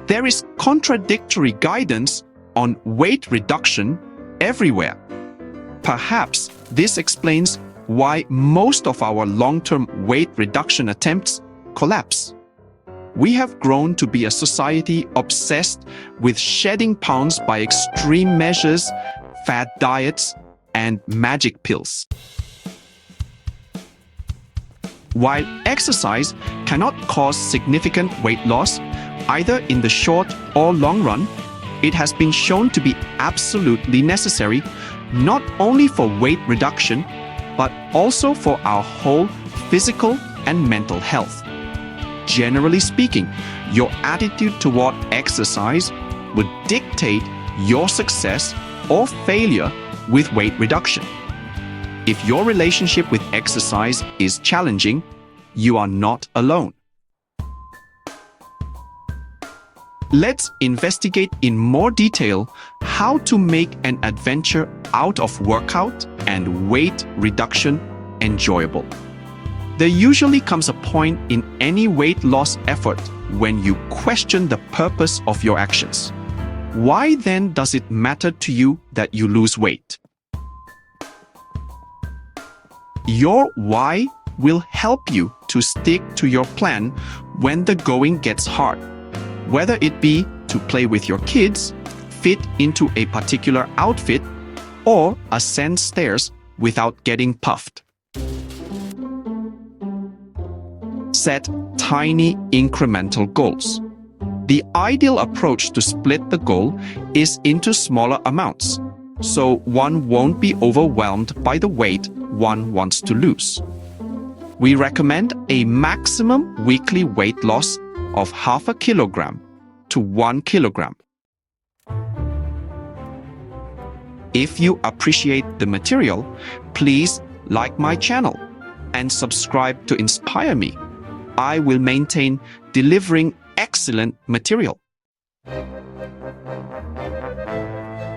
There is contradictory guidance on weight reduction everywhere. Perhaps this explains why most of our long-term weight reduction attempts collapse. We have grown to be a society obsessed with shedding pounds by extreme measures, fad diets, and magic pills. While exercise cannot cause significant weight loss, either in the short or long run, it has been shown to be absolutely necessary not only for weight reduction, but also for our whole physical and mental health. Generally speaking, your attitude toward exercise would dictate your success or failure with weight reduction. If your relationship with exercise is challenging, you are not alone. Let's investigate in more detail how to make an adventure out of workout and weight reduction enjoyable. There usually comes a point in any weight loss effort when you question the purpose of your actions. Why then does it matter to you that you lose weight? Your why will help you to stick to your plan when the going gets hard, whether it be to play with your kids, fit into a particular outfit, or ascend stairs without getting puffed. Set tiny incremental goals. The ideal approach to split the goal is into smaller amounts, so one won't be overwhelmed by the weight one wants to lose. We recommend a maximum weekly weight loss of 0.5 kilogram to 1 kilogram. If you appreciate the material, please like my channel and subscribe to inspire me. I will maintain delivering excellent material.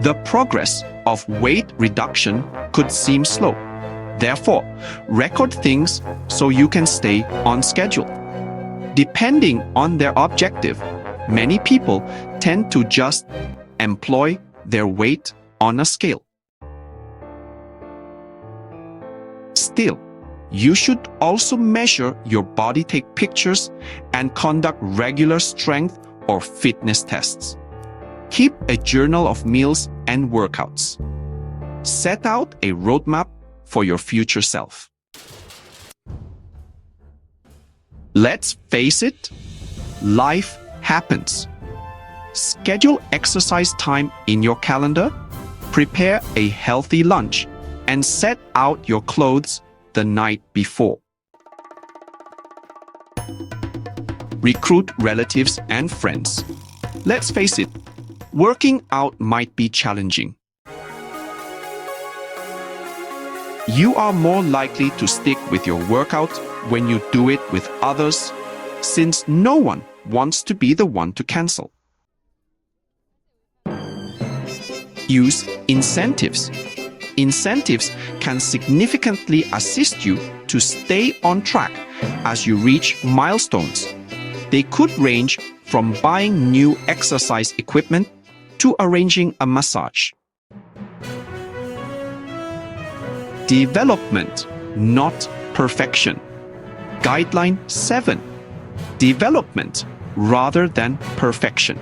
The progress of weight reduction could seem slow. Therefore, record things so you can stay on schedule. Depending on their objective, many people tend to just employ their weight on a scale. Still, you should also measure your body, take pictures, and conduct regular strength or fitness tests. Keep a journal of meals and workouts. Set out a roadmap for your future self. Let's face it, life happens. Schedule exercise time in your calendar, prepare a healthy lunch, and set out your clothes the night before. Recruit relatives and friends. Let's face it, working out might be challenging. You are more likely to stick with your workout when you do it with others, since no one wants to be the one to cancel. Use incentives. Incentives can significantly assist you to stay on track as you reach milestones. They could range from buying new exercise equipment to arranging a massage. Development, not perfection. Guideline 7. Development rather than perfection.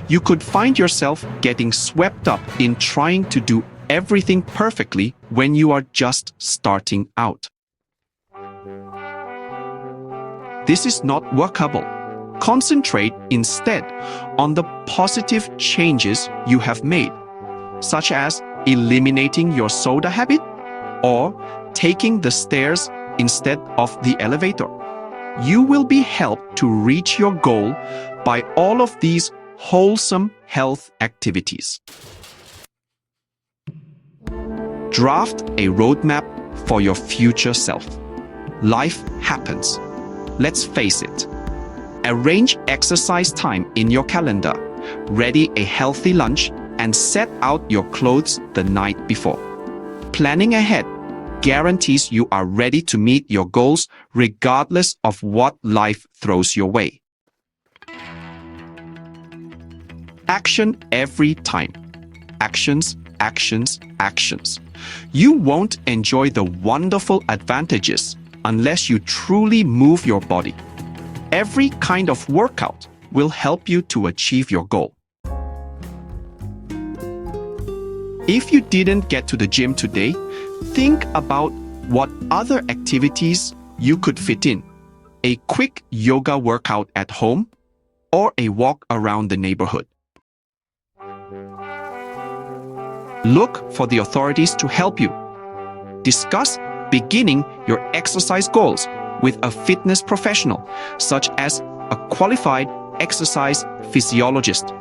You could find yourself getting swept up in trying to do everything perfectly when you are just starting out. This is not workable. Concentrate instead on the positive changes you have made, such as eliminating your soda habit or taking the stairs instead of the elevator. You will be helped to reach your goal by all of these wholesome health activities. Draft a roadmap for your future self. Life happens. Let's face it. Arrange exercise time in your calendar, ready a healthy lunch, and set out your clothes the night before. Planning ahead guarantees you are ready to meet your goals regardless of what life throws your way. Action every time. Actions, actions, actions. You won't enjoy the wonderful advantages unless you truly move your body. Every kind of workout will help you to achieve your goal. If you didn't get to the gym today, think about what other activities you could fit in. A quick yoga workout at home or a walk around the neighborhood. Look for the authorities to help you. Discuss beginning your exercise goals with a fitness professional, such as a qualified exercise physiologist.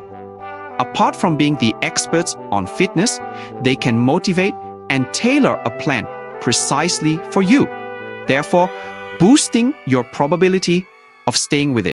Apart from being the experts on fitness, they can motivate and tailor a plan precisely for you, therefore boosting your probability of staying with it.